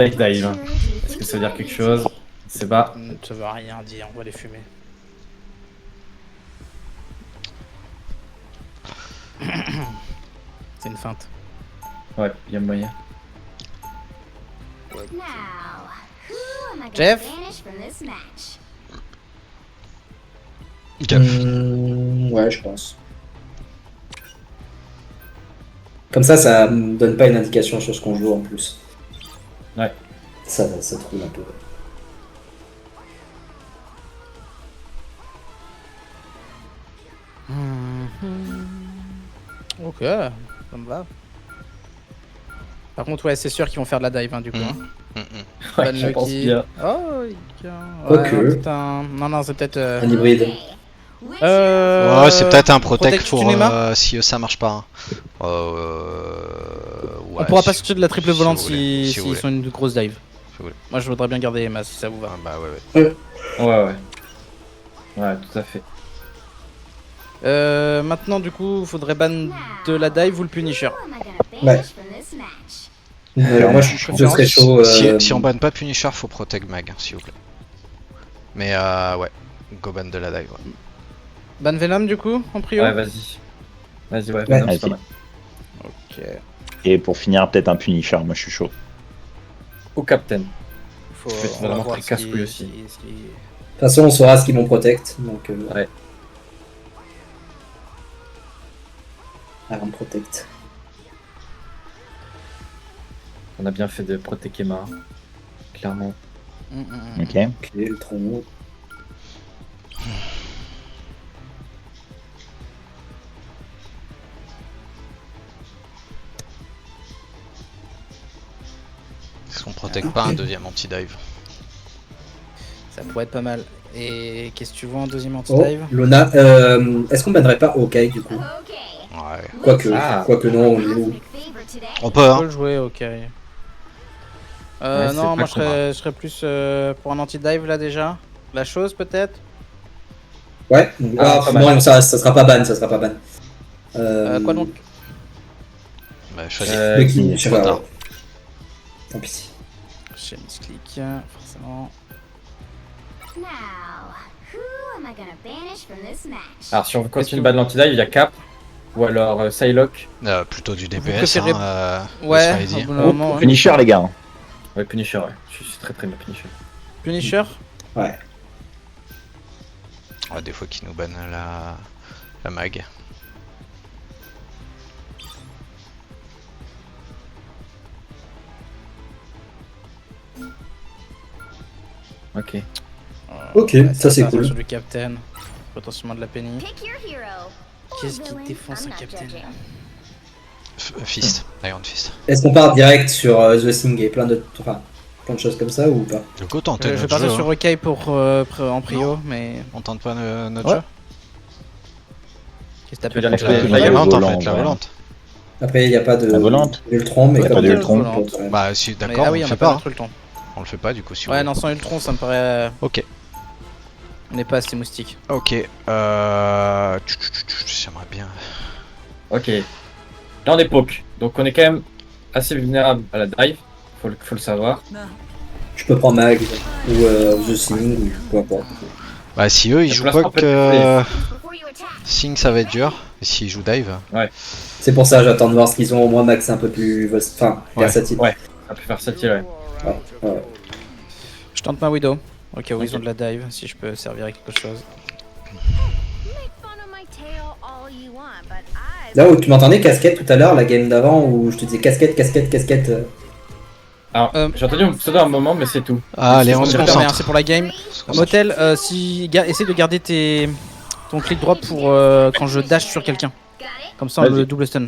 Fake dive. Est-ce que ça veut dire quelque chose? C'est pas. Ça veut rien dire, on va les fumer. C'est une feinte. Ouais, il y a moyen. Jeff? Ouais, je pense. Comme ça me donne pas une indication sur ce qu'on joue en plus. Ouais. Ça troule un peu. Ok, ça me va. Par contre, ouais, c'est sûr qu'ils vont faire de la dive, hein, du coup. Hein. Ouais, je pense bien. Oh, ouais, Quoique. non, peut-être un... Non, c'est peut-être... Un hybride. Ouais, c'est peut-être un protect pour Tunema. si ça marche pas. Hein. On pourra pas switcher de la triple volante si s'ils vous sont une grosse dive. vous voulez. Moi, je voudrais bien garder Emma, si ça vous va. Ah, bah ouais. Ouais. Ouais, tout à fait. Maintenant, du coup, faudrait ban de la dive ou le Punisher. Ouais. Alors moi, je serais chaud. Si on banne pas Punisher, faut protect mag, s'il vous plaît. Mais ouais, go ban de la dive. Ouais. Ban Venom, du coup, en prio. Ouais, vas-y. Vas-y, ouais, Ouais. Venom, c'est pas mal. Ok. Et pour finir, peut-être un Punisher, moi je suis chaud. Au Captain. Faut Ça peut être on va vraiment voir très ce casse-couille qui- aussi. ce qui- De toute façon, on saura ce qu'ils vont protect. Donc, Ouais. Iron protect. On a bien fait de protéger Emma. Clairement. Ok. Ok, le tronc. Est-ce qu'on protect pas un deuxième anti-dive? Ça pourrait être pas mal. Et qu'est-ce que tu vois en deuxième Oh, anti-dive? Luna. Est-ce qu'on bannerait pas Hawkeye du coup? Ouais. Quoique non, on joue. On peut, On hein. peut le jouer, ok. c'est Non, pas moi je serais plus pour un anti-dive là déjà. La chose peut-être. Ouais. Ah, pas mal. Non, ça sera pas ban, ça sera pas ban. Quoi donc? Bah, choisis. Le qui, je sais trop pas. tard. Ouais. Tant pis. Chez Misclick, forcément. Alors, si on continue ban l'anti-dive, il y a Cap. Ou alors Psylocke. Plutôt du DPS, préférez- Ouais, le Spidey. au bout d'un moment, ouais. Punisher, les gars. Ouais, Punisher, ouais. Je suis très bien Punisher. Punisher. Ouais. Ouais, des fois qu'ils nous bannent la mag. Ok. Ok, Ouais, ça, c'est cool. Sur du Captain. Potentiellement de la Penny. Qu'est-ce qui défonce un Captain? Fist, Iron Fist. Est-ce qu'on part direct sur The Thing et plein de choses comme ça ou pas? Le go tenter Je vais notre partir jeu, sur hein. Rocaille pour en prio, mais. On tente pas notre Ouais. jeu. Tu Qu'est-ce que veux dire t'appelles les La Ouais, volante en volant, fait, la voilà. volante. Après, il n'y a pas de La volante. Ultron, mais Ouais, comme pas de de Ultron. volante. Bah si, d'accord, Ah on oui, le on fait a pas. pas Hein. notre Ultron. On le fait pas du coup si vous Ouais, voulez. non, sans Ultron, ça me paraît. Ok. On n'est pas assez moustique. Ok. J'aimerais bien. Ok. Là, on est poke. Donc, on est quand même assez vulnérable à la dive. Faut le savoir. Je peux prendre Mag ou The Thing ou peu importe. Bah si eux ils Le jouent placement pas peut être Sing ça va être dur. Et s'ils jouent dive. C'est pour ça, j'attends de voir ce qu'ils ont. Au moins, Mag, c'est un peu plus versatile. Ouais. Un peu versatile, ouais. Ouais. Je tente ma Widow. Ok, où Ok. ils ont de la dive, si je peux servir à quelque chose. Là où tu m'entendais casquette tout à l'heure, la game d'avant, où je te disais casquette. Alors, j'ai entendu mon pseudo à un moment, mais c'est tout. Ah allez on Je se me Merci concentre. pour la game. On se concentre. Motel, essaie de garder ton click drop pour quand je dash sur quelqu'un. Comme ça, on Vas-y. le double stun.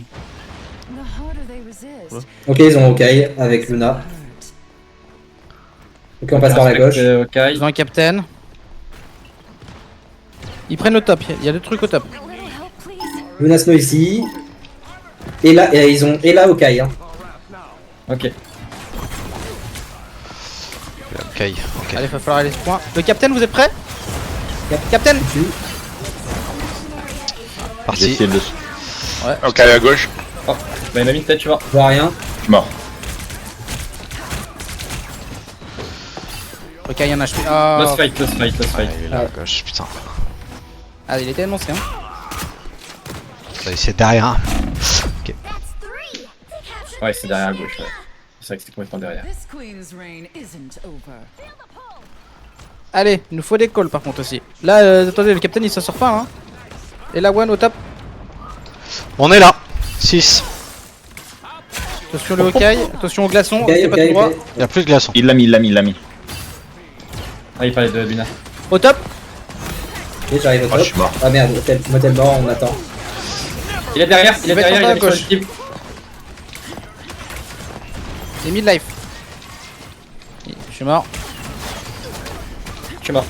Ok, ils ont Hawkeye avec Luna. Ok, on passe par la gauche. Ok. Ils ont un Captain. Ils prennent le top, il y a deux trucs au top. Luna Snow ici. Et là, ils ont Hawkeye. Hein. Ok. Ok. Allez, va falloir aller ce point. Le Captain, vous êtes prêts? Captain? Dessus. J'ai Parti. essayé de le. Ok, à gauche. Oh, bah il m'a mis une tête, tu vois. Je vois rien. Je suis mort. Ok, il y en a HP. Oh. Lost fight, lost fight, lost Ouais, fight. il est là à gauche, putain. Ah, il était annoncé, hein. C'est derrière. Ouais, c'est derrière à gauche, ouais. C'est vrai que c'était complètement derrière. This queen's reign isn't over. Allez, il nous faut des calls par contre aussi. Là, attendez, le capitaine il s'en sort pas, hein. Et la one au top. On est là. 6. Attention le Hawkeye, attention au glaçon, Ok, c'est ok, pas tout droit. ok. Il y a plus de glaçons. Il l'a mis, il l'a mis, il l'a mis. Ah, il parlait de Bina. Au top. Ok, j'arrive au Oh, top. je suis mort. Ah merde, motel mort, on attend. Il est derrière, il est va être derrière, en bas à il est sur le gauche. team. Et mid-life. Je suis mort. Je suis mort.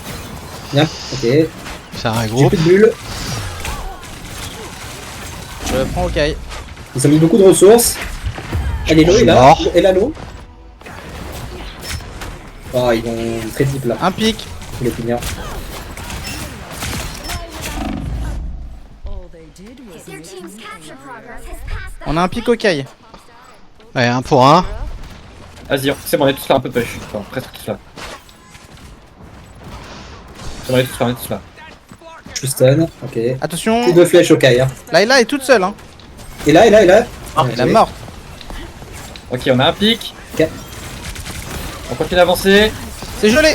Bien, ok. J'ai C'est un groupe. plus de bulles. Je prends Hawkeye. Ils ont mis beaucoup de ressources. Elle est low, Je suis est là. mort. Elle est low. Oh, ils vont très deep là. Un pic. Il est finir. All they did was Their make team's me capture angrier. progress has passed the On a un pic Hawkeye. Allez, 1 pour 1. Vas-y, c'est bon, on est tous là, un peu push. Enfin, presque tous là. C'est bon, on est tous là, on est tous là. Je suis stun, ok. Attention, Plus de flèches au Kai. Hein. Layla est toute seule, hein. Et là, et là, et là. Elle est morte. Ok, on a un pic. Ok. On continue d'avancer. C'est gelé.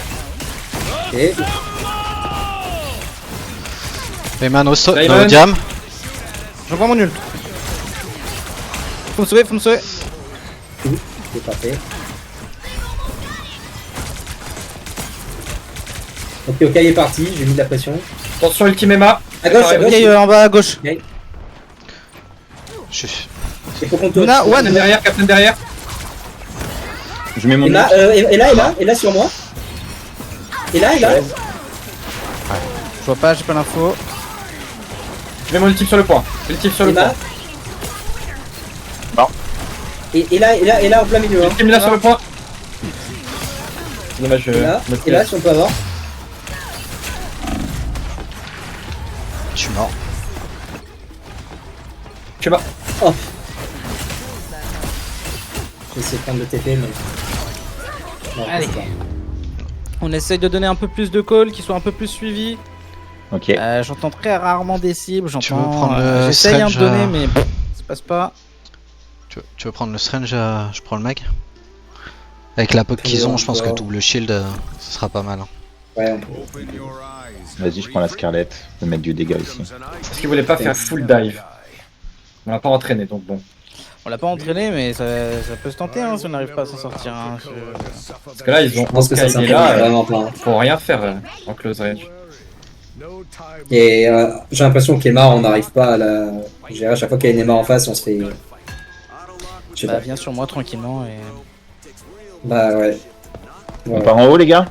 Ok. Rayman au Rayman. diam. J'envoie mon nul. Faut me sauver, faut me sauver. C'est parfait. Ok, ok, est parti, j'ai mis de la pression. Attention, ultime Emma. À gauche, à gauche. Hawkeye en bas à gauche. Je suis. Il faut qu'on tourne. Luna, Captain derrière, Captain derrière. Je mets mon Et là, et là sur moi. Et là, et là. Je vois pas, j'ai pas l'info. Je mets mon ultime sur le point. Ultime sur le Et point. là. Bon. Et là, en plein milieu. Hein. Ultime là sur le point. Dommage, Et là, si on peut avoir. Je suis mort. Je suis mort. Oh. Je vais essayer de prendre le TP, mais. Non, Allez. c'est pas. On essaye de donner un peu plus de calls, qui soient un peu plus suivis. Ok. J'entends très rarement des cibles, Tu veux j'entends. prendre le J'essaye de Strange, donner, mais ça passe pas. Tu veux prendre le Strange, je prends le mag. Avec la poke qu'ils ont, je pense que double shield, ce sera pas mal. Hein. Ouais, on peut. Vas-y, je prends la Scarlet. Je vais mettre du dégât ici. Parce qu'il voulait pas faire full dive. On l'a pas entraîné donc bon. On l'a pas entraîné, mais ça peut se tenter hein, si on n'arrive pas à s'en sortir. Hein. Parce que là, ils ont Je pense que ça Hawkeye est s'imprime là. vraiment pas. Faut rien faire en close range. Et j'ai l'impression qu'Emma, on n'arrive pas à la gérer. À chaque fois qu'il y a une Emma en face, on se fait. Je sais Bah, pas. viens sur moi tranquillement et. Bah ouais. On part en haut, les gars?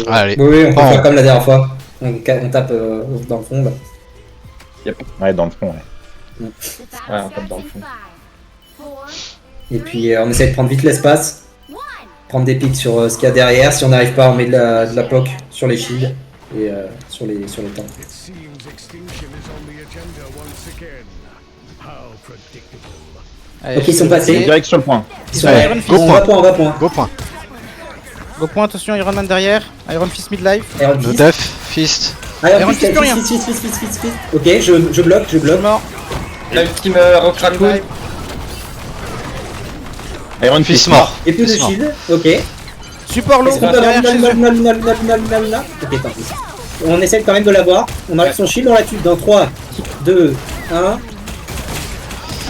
Allez. Oui, oui, on peut Oh. faire comme la dernière fois. On tape dans le fond là. Ouais, dans le fond, ouais. Ouais, on tape dans le fond. Et puis on essaie de prendre vite l'espace. Prendre des pics sur ce qu'il y a derrière. Si on n'arrive pas, on met de la poke sur les shields et sur les tanks. It seems extinction is on the agenda once again. How predictable. Allez, Ok, ils sont passés. Direct sur le point. Ils sont Ouais, là. go On va point, on va point. Go point. Go point, attention, Iron Man derrière. Iron Fist mid-life. Iron No Fist. def, fist. Iron Fist, Fist, plus rien. Fist. Ok, je bloque, je bloque. Mort. La ultime Rock Raccoon. Iron Fist Fist mort. Et plus de Fist mort. shield. Ok. Support low. Est-ce qu'on peut Derrière avoir chez eux. Luna. Ok, tant pis. On essaie quand même de l'avoir. On enlève son shield, on la tue dans 3, 2, 1.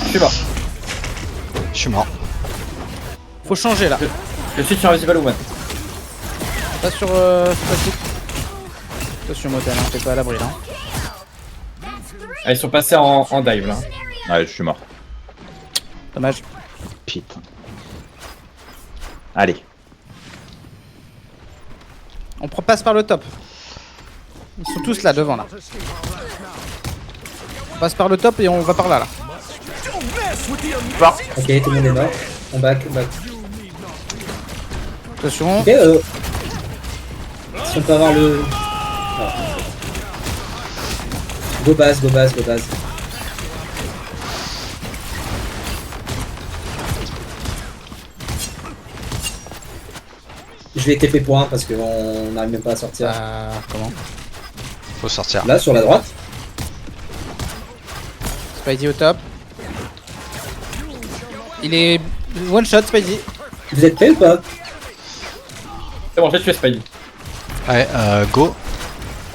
Je suis mort. Je suis mort. Faut changer là. Je suis sur Invisible Woman. Pas sur. Attention motel, hein, t'es pas à l'abri là. Ah, ils sont passés en dive là. Ouais, je suis mort. Dommage. Putain. Allez. On passe par le top. Ils sont tous là devant là. On passe par le top et on va par là là. Ok, tout le monde est mort. On back. Attention. Ok, si on peut avoir le. Ah. Go base. Je vais TP pour 1 parce qu'on n'arrive même pas à sortir. Comment? Faut sortir. Là, sur la droite. Spidey au top. Il est one shot Spidey. Vous êtes prêts ou pas? C'est bon, j'ai tué Spidey. Allez, go.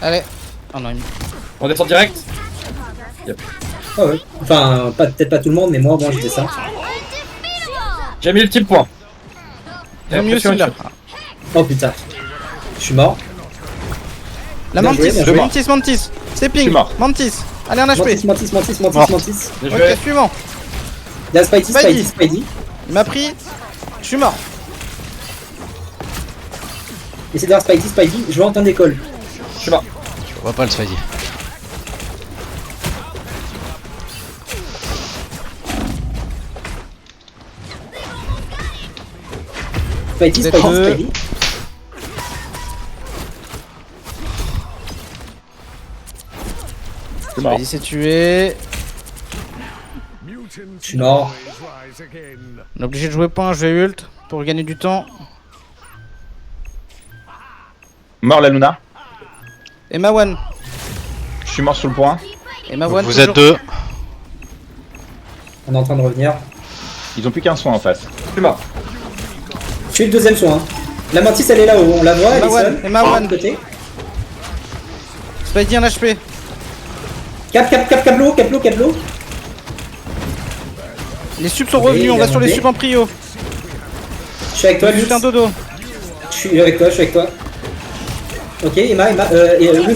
Allez. Oh non, On descend direct. Ah ouais. Enfin, peut-être pas tout le monde, mais moi j'étais ça. J'ai mis le type point. Ils ont mis aussi Pression, là. Oh putain. Je suis mort. La Bien joué, Mantis, bien joué. Mantis. C'est Je ping. suis mort. Mantis. Allez, un HP. Mantis. Mort. J'ai Ok, joué. suivant. Il y a Spidey. Il m'a pris. Je suis mort. Essayez d'avoir Spidey. Je vais en temps d'école. Je suis mort. Je vois pas le Spidey. Spidey. C'est mort. Spidey s'est tué. Mutants Je suis mort. always rise again. On est obligé de jouer point, je vais ult pour gagner du temps. Mort la Luna. Et Mawan. Je suis mort sur le point. Et Mawan. Vous êtes deux. On est en train de revenir. Ils ont plus qu'un soin en face. Je suis mort. Je suis le deuxième soin. La Mantis elle est là-haut, on la voit, elle est Mawan, seule. et Mawan. De côté. Spidey un HP. Cap l'eau. Les subs sont Ok, revenus, on il a va sur les monté. subs en prio. Je suis avec toi, Juste Lutz. un dodo. Je suis avec toi. Ok, Emma, Luna,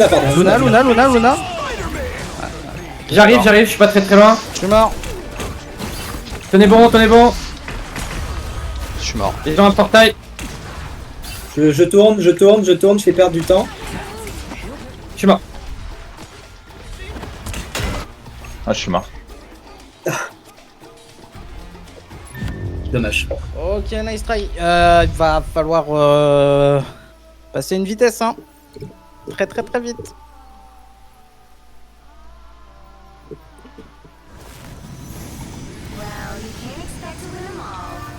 pardon. Luna. J'arrive, je suis pas très loin. Je suis mort. Tenez bon. Je suis mort. Ils ont un portail. Je tourne, je fais perdre du temps. Je suis mort. Ah, je suis mort. Dommage. Ok, nice try. Il va falloir passer une vitesse, hein. Très vite. Well, you can't expect to win them all.